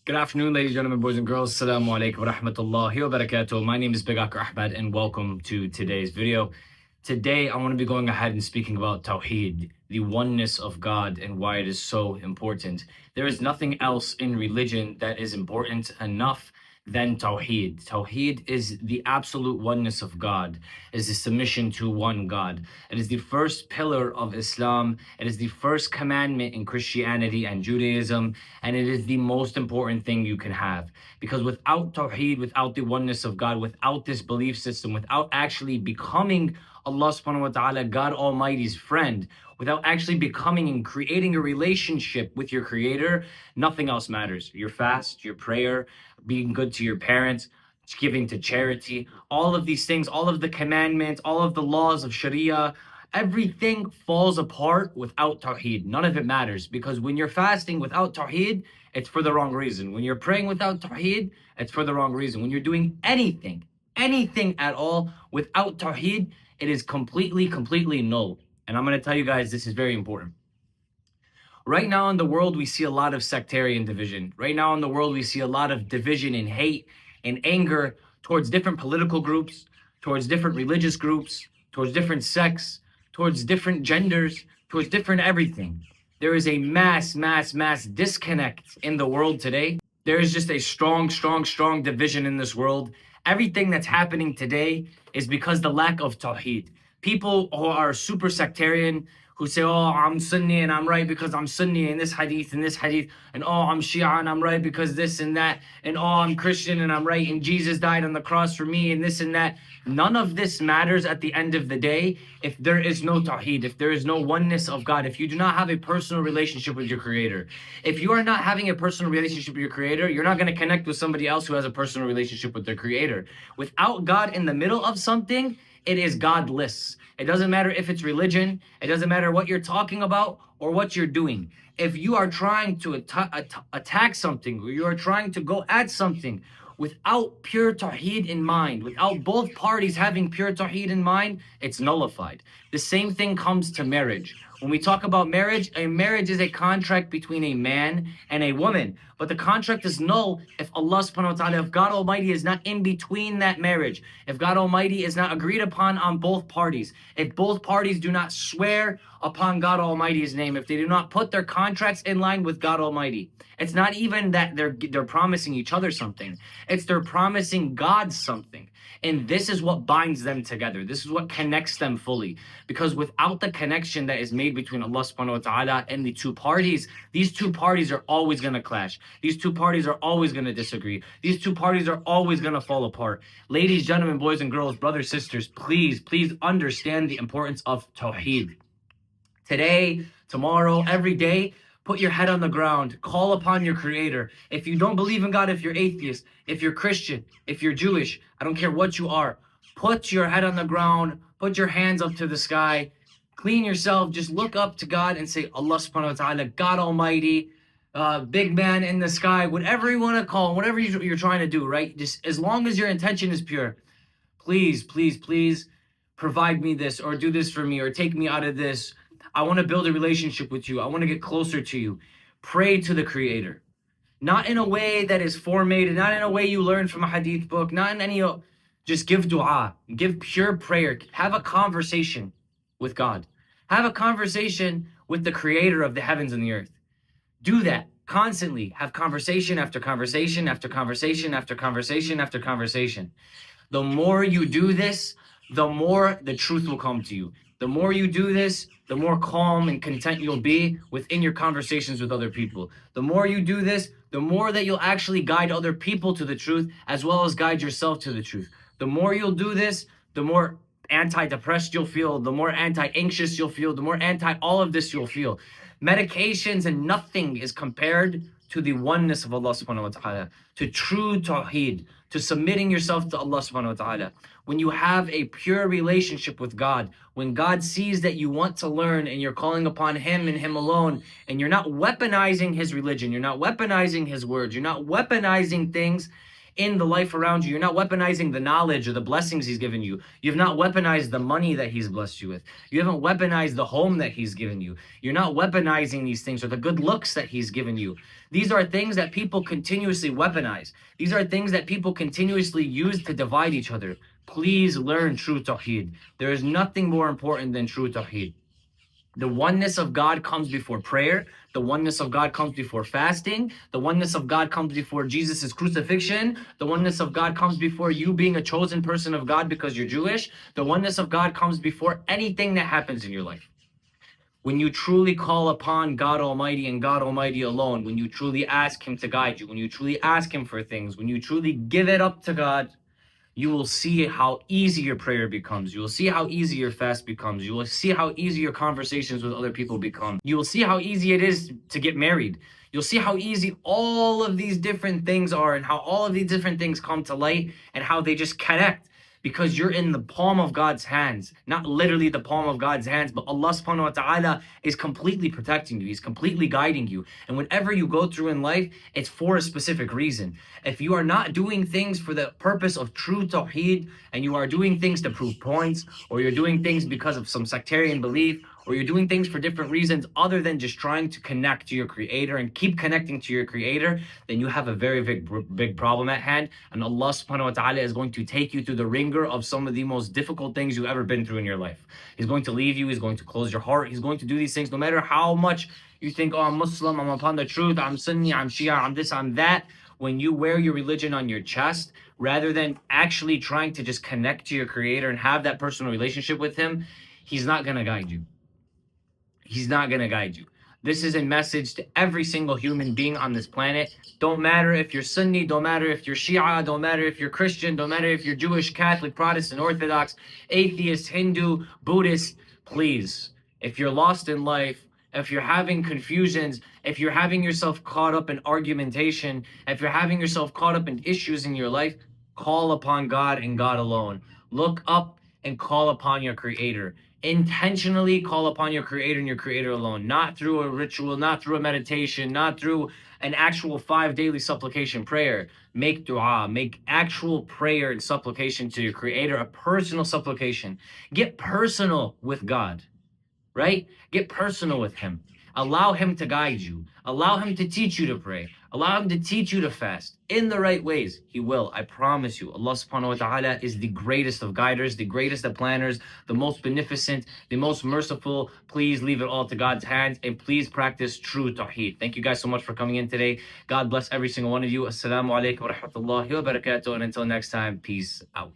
Good afternoon, ladies, gentlemen, boys and girls. Assalamu alaikum wa rahmatullahi wa barakatuh. My name is Big Akar Ahmed and welcome to today's video. Today, I want to be going ahead and speaking about Tawhid, the oneness of God and why it is so important. There is nothing else in religion that is important enough than Tawhid. Tawhid is the absolute oneness of God, is the submission to one God. It is the first pillar of Islam. It is the first commandment in Christianity and Judaism, and it is the most important thing you can have. Because without Tawhid, without the oneness of God, without this belief system, without actually becoming Allah subhanahu wa ta'ala, God Almighty's friend, without actually becoming and creating a relationship with your creator, nothing else matters. Your fast, your prayer, being good to your parents, giving to charity, all of these things, all of the commandments, all of the laws of Sharia, everything falls apart without Tawheed. None of it matters, because when you're fasting without Tawheed, it's for the wrong reason. When you're praying without Tawheed, it's for the wrong reason. When you're doing anything at all without Tawheed, it is completely null. And I'm going to tell you guys, this is very important. Right now in the world, we see a lot of sectarian division. Right now in the world, we see a lot of division and hate and anger towards different political groups, towards different religious groups, towards different sects, towards different genders, towards different everything. There is a mass disconnect in the world today. There is just a strong division in this world. Everything that's happening today is because the lack of Tawheed. People who are super sectarian, who say, oh, I'm Sunni and I'm right because I'm Sunni in this hadith, and oh, I'm Shia and I'm right because this and that, and oh, I'm Christian and I'm right, and Jesus died on the cross for me, and this and that. None of this matters at the end of the day if there is no Tawheed, if there is no oneness of God, if you do not have a personal relationship with your Creator. If you are not having a personal relationship with your Creator, you're not going to connect with somebody else who has a personal relationship with their Creator. Without God in the middle of something, it is godless. It doesn't matter if it's religion. It doesn't matter what you're talking about or what you're doing. If you are trying to attack something, or you are trying to go at something without pure Tawheed in mind, without both parties having pure Tawheed in mind, it's nullified. The same thing comes to marriage. When we talk about marriage, a marriage is a contract between a man and a woman. But the contract is null if Allah subhanahu wa ta'ala, if God Almighty is not in between that marriage, if God Almighty is not agreed upon on both parties, if both parties do not swear upon God Almighty's name, if they do not put their contracts in line with God Almighty. It's not even that they're promising each other something. It's they're promising God something. And this is what binds them together. This is what connects them fully. Because without the connection that is made between Allah subhanahu wa ta'ala and the two parties, these two parties are always going to clash. These two parties are always going to disagree. These two parties are always going to fall apart. Ladies, gentlemen, boys and girls, brothers, sisters, please understand the importance of Tawheed. Today, tomorrow, every day, put your head on the ground. Call upon your Creator. If you don't believe in God, if you're atheist, if you're Christian, if you're Jewish, I don't care what you are, put your head on the ground, put your hands up to the sky, clean yourself, just look up to God and say, Allah subhanahu wa ta'ala, God Almighty, big man in the sky, whatever you want to call him, whatever you're trying to do, right? Just as long as your intention is pure, please provide me this, or do this for me, or take me out of this. I want to build a relationship with you. I want to get closer to you. Pray to the Creator. Not in a way that is formatted, not in a way you learn from a hadith book, not in any, just give dua, give pure prayer. Have a conversation with God. Have a conversation with the Creator of the heavens and the earth. Do that constantly. Have conversation after conversation after conversation after conversation after conversation. The more you do this, the more the truth will come to you. The more you do this, the more calm and content you'll be within your conversations with other people. The more you do this, the more that you'll actually guide other people to the truth, as well as guide yourself to the truth. The more you'll do this, the more anti-depressed you'll feel, the more anti-anxious you'll feel, the more anti-all of this you'll feel. Medications and nothing is compared to the oneness of Allah subhanahu wa ta'ala, to true Tawheed, to submitting yourself to Allah subhanahu wa ta'ala. When you have a pure relationship with God, when God sees that you want to learn and you're calling upon Him and Him alone, and you're not weaponizing His religion, you're not weaponizing His words, you're not weaponizing things in the life around you. You're not weaponizing the knowledge or the blessings he's given you. You've not weaponized the money that he's blessed you with. You haven't weaponized the home that he's given you. You're not weaponizing these things or the good looks that he's given you. These are things that people continuously weaponize. These are things that people continuously use to divide each other. Please learn true Tawhid. There is nothing more important than true Tawhid. The oneness of God comes before prayer. The oneness of God comes before fasting. The oneness of God comes before Jesus' crucifixion. The oneness of God comes before you being a chosen person of God because you're Jewish. The oneness of God comes before anything that happens in your life. When you truly call upon God Almighty and God Almighty alone, when you truly ask Him to guide you, when you truly ask Him for things, when you truly give it up to God, you will see how easy your prayer becomes. You will see how easy your fast becomes. You will see how easy your conversations with other people become. You will see how easy it is to get married. You'll see how easy all of these different things are and how all of these different things come to light and how they just connect because you're in the palm of God's hands. Not literally the palm of God's hands, but Allah subhanahu wa ta'ala is completely protecting you. He's completely guiding you. And whatever you go through in life, it's for a specific reason. If you are not doing things for the purpose of true Tawheed, and you are doing things to prove points, or you're doing things because of some sectarian belief, or you're doing things for different reasons other than just trying to connect to your Creator and keep connecting to your Creator, then you have a very big problem at hand. And Allah subhanahu wa ta'ala is going to take you through the ringer of some of the most difficult things you've ever been through in your life. He's going to leave you. He's going to close your heart. He's going to do these things no matter how much you think, oh, I'm Muslim, I'm upon the truth, I'm Sunni, I'm Shia, I'm this, I'm that. When you wear your religion on your chest, rather than actually trying to just connect to your Creator and have that personal relationship with Him, He's not going to guide you. He's not going to guide you. This is a message to every single human being on this planet. Don't matter if you're Sunni, don't matter if you're Shia, don't matter if you're Christian, don't matter if you're Jewish, Catholic, Protestant, Orthodox, atheist, Hindu, Buddhist. Please, if you're lost in life, if you're having confusions, if you're having yourself caught up in argumentation, if you're having yourself caught up in issues in your life, call upon God and God alone. Look up and call upon your Creator. Intentionally call upon your Creator and your Creator alone, not through a ritual, not through a meditation, not through an actual 5 daily supplication prayer. Make dua, make actual prayer and supplication to your Creator, a personal supplication. Get personal with God, right? Get personal with Him. Allow Him to guide you. Allow Him to teach you to pray. Allow Him to teach you to fast in the right ways. He will. I promise you. Allah subhanahu wa ta'ala is the greatest of guiders, the greatest of planners, the most beneficent, the most merciful. Please leave it all to God's hands and please practice true Tawheed. Thank you guys so much for coming in today. God bless every single one of you. Assalamu alaikum wa rahmatullahi wa barakatuh. And until next time, peace out.